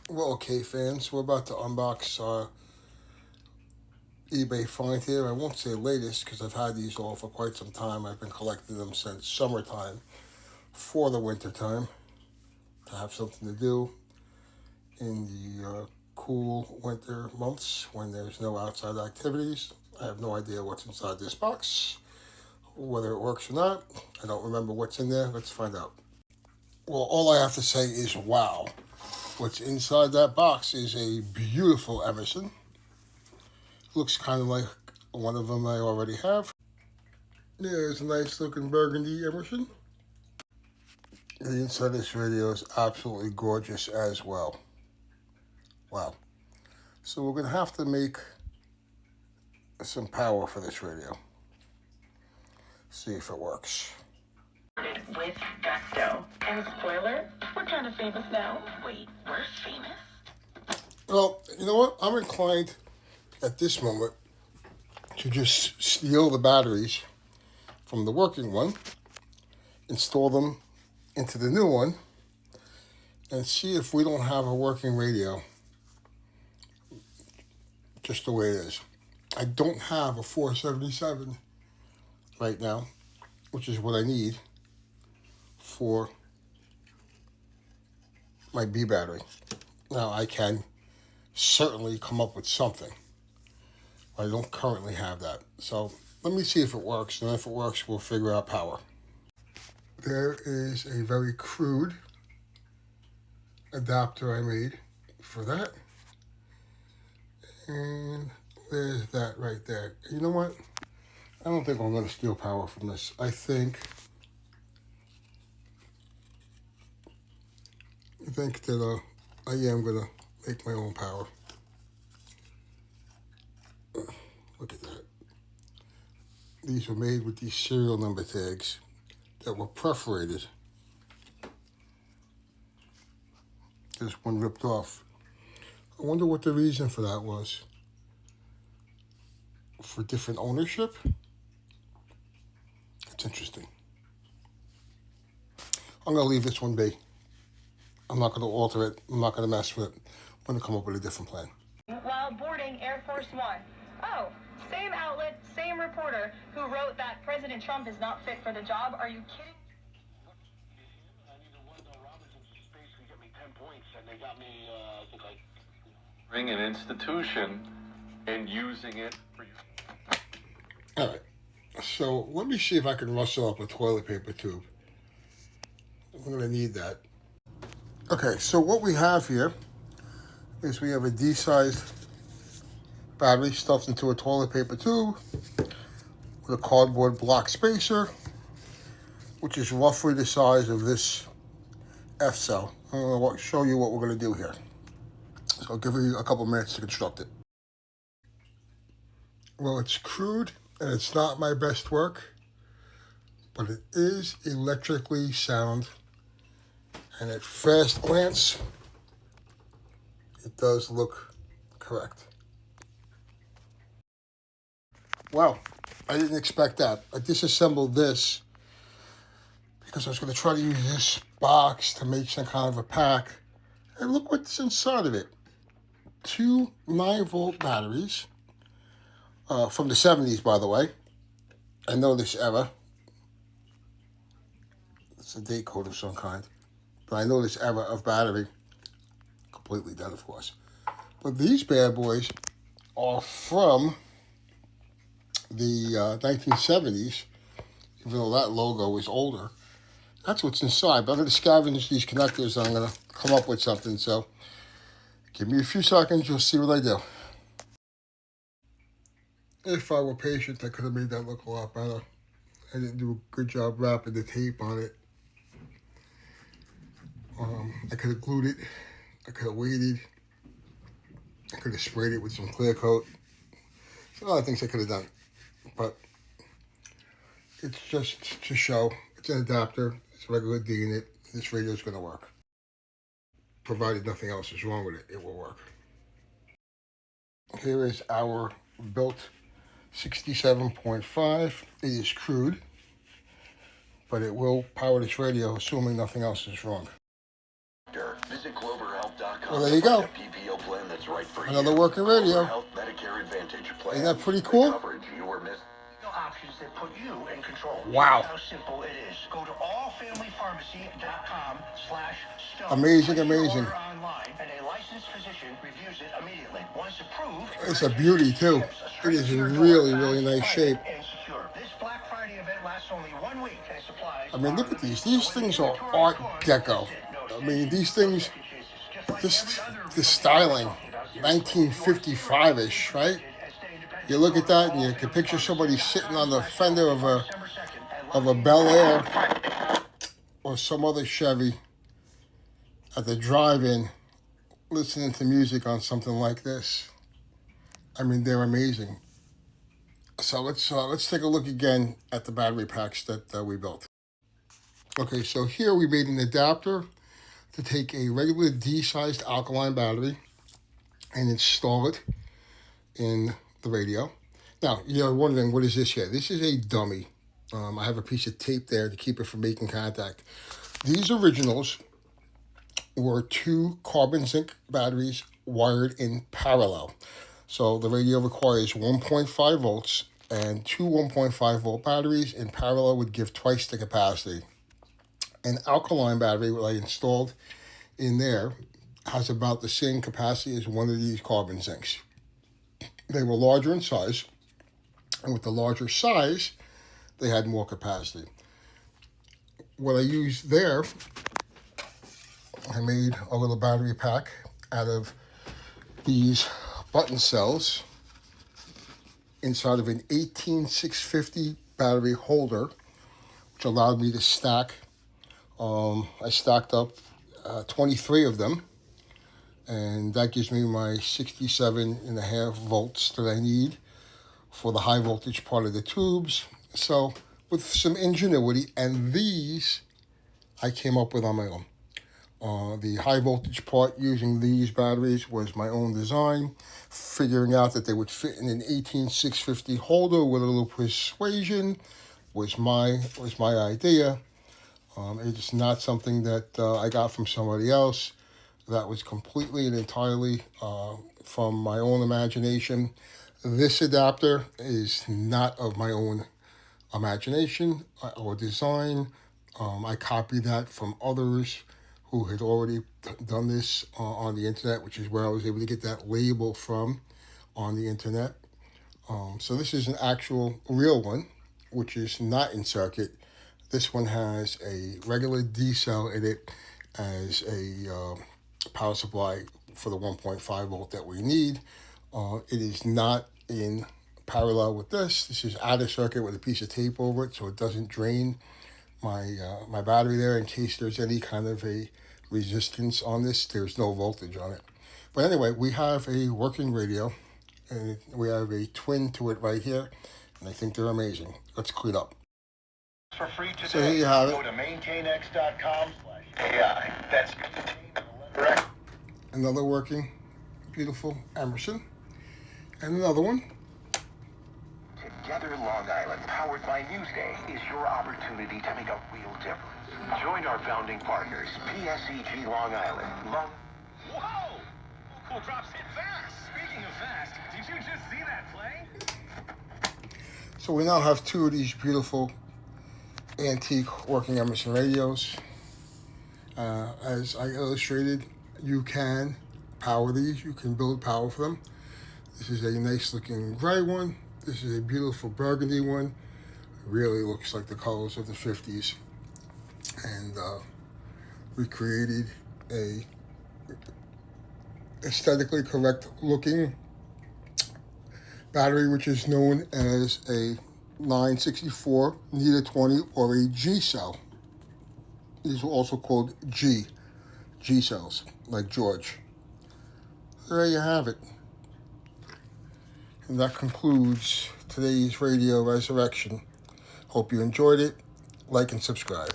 Well, okay, fans, we're about to unbox our eBay find here. I won't say latest because I've had these all for quite some time. I've been collecting them since summertime for the winter time to have something to do in the cool winter months when there's no outside activities. I have no idea what's inside this box, whether it works or not. I don't remember what's in there. Let's find out. Well, all I have to say is wow. What's inside that box is a beautiful Emerson. Looks kind of like one of them I already have. There's a nice looking burgundy Emerson. The inside of this radio is absolutely gorgeous as well. Wow. So we're going to have to make some power for this radio. See if it works. With gusto. And spoiler, we're kind of famous now. Wait, we're famous? Well, you know what? I'm inclined at this moment to just steal the batteries from the working one, install them into the new one, and see if we don't have a working radio just the way it is. I don't have a 477 right now, which is what I need for my B battery. Now, I can certainly come up with something. I don't currently have that. So let me see if it works, and if it works, we'll figure out power. There is a very crude adapter I made for that. And there's that right there. You know what? I don't think I'm going to steal power from this. I think that I am going to make my own power. Look at that. These were made with these serial number tags that were perforated. This one ripped off. I wonder what the reason for that was. For different ownership? It's interesting. I'm going to leave this one be. I'm not going to alter it. I'm not going to mess with it. I'm going to come up with a different plan. While boarding Air Force One. Oh, same outlet, same reporter who wrote that President Trump is not fit for the job. Are you kidding? They got me, I think bring an institution and using it for you. All right. So let me see if I can rustle up a toilet paper tube. I'm going to need that. Okay, so what we have here is we have a D-sized battery stuffed into a toilet paper tube with a cardboard block spacer, which is roughly the size of this F-cell. I'm going to show you what we're going to do here. So I'll give you a couple minutes to construct it. Well, it's crude and it's not my best work, but it is electrically sound. And at first glance, it does look correct. Wow, I didn't expect that. I disassembled this because I was going to try to use this box to make some kind of a pack. And look what's inside of it. 2 9-volt batteries from the 70s, by the way. I know this era. It's a date code of some kind. But I know this era of battery. Completely dead, of course. But these bad boys are from the 1970s, even though that logo is older. That's what's inside. But I'm going to scavenge these connectors and I'm going to come up with something. So give me a few seconds. You'll see what I do. If I were patient, I could have made that look a lot better. I didn't do a good job wrapping the tape on it. I could have glued it. I could have waited. I could have sprayed it with some clear coat. There's a lot of things I could have done. But it's just to show. It's an adapter. It's a regular D in it. This radio is going to work. Provided nothing else is wrong with it, it will work. Here is our built 67.5. It is crude, but it will power this radio assuming nothing else is wrong. Visit GloverHealth.com. Well, there you go. PPO plan that's right for Another you. working radio. Health Medicare Advantage plan. Isn't that pretty cool? Coverage you were missing. Options that put you in control. Wow. Here's how simple it is. Go to allfamilypharmacy.com/stone. Amazing, amazing. Order online, and a licensed physician reviews it immediately. Once approved, It's a beauty too. It is in really, really nice shape. and secure. This Black Friday event lasts only 1 week, and supplies. I mean, look at these. These things are Art Deco. I mean, these things, this styling, 1955-ish, right? You look at that and you can picture somebody sitting on the fender of a Bel Air or some other Chevy at the drive-in listening to music on something like this. I mean, they're amazing. So let's take a look again at the battery packs that we built. Okay, so here we made an adapter to take a regular D-sized alkaline battery and install it in the radio. Now, you're wondering, what is this here? This is a dummy. I have a piece of tape there to keep it from making contact. These originals were 2 carbon zinc batteries wired in parallel. So the radio requires 1.5 volts, and 2 1.5 volt batteries in parallel would give twice the capacity. An alkaline battery, what I installed in there, has about the same capacity as one of these carbon zincs. They were larger in size, and with the larger size, they had more capacity. What I used there, I made a little battery pack out of these button cells inside of an 18650 battery holder, which allowed me to stack. I stacked up 23 of them, and that gives me my 67.5 volts that I need for the high voltage part of the tubes. So with some ingenuity, and these I came up with on my own. The high voltage part using these batteries was my own design. Figuring out that they would fit in an 18650 holder with a little persuasion was my idea. It's not something that I got from somebody else. That was completely and entirely from my own imagination. This adapter is not of my own imagination or design. I copied that from others who had already done this on the internet, which is where I was able to get that label from on the internet. So this is an actual real one, which is not in circuit. This one has a regular D cell in it as a power supply for the 1.5 volt that we need. It is not in parallel with this. This is out of circuit with a piece of tape over it, so it doesn't drain my battery there in case there's any kind of a resistance on this. There's no voltage on it. But anyway, we have a working radio, and we have a twin to it right here, and I think they're amazing. Let's clean up. For free today. So here you have Go it. to maintainx.com/AI. That's correct. Another working, beautiful Emerson. And another one. Together Long Island, powered by Newsday, is your opportunity to make a real difference. Join our founding partners, PSEG Long Island. Whoa! Cool drops hit fast. Speaking of fast, did you just see that play? So we now have 2 of these beautiful antique working Emerson radios. As I illustrated, you can power these. You can build power for them. This is a nice looking gray one. This is a beautiful burgundy one. It really looks like the colors of the 50s. And we created a aesthetically correct looking battery, which is known as a 964 Nita 20 or a G cell. These are also called G cells, like George. There you have it. And that concludes today's Radio Resurrection. Hope you enjoyed it. Like and subscribe.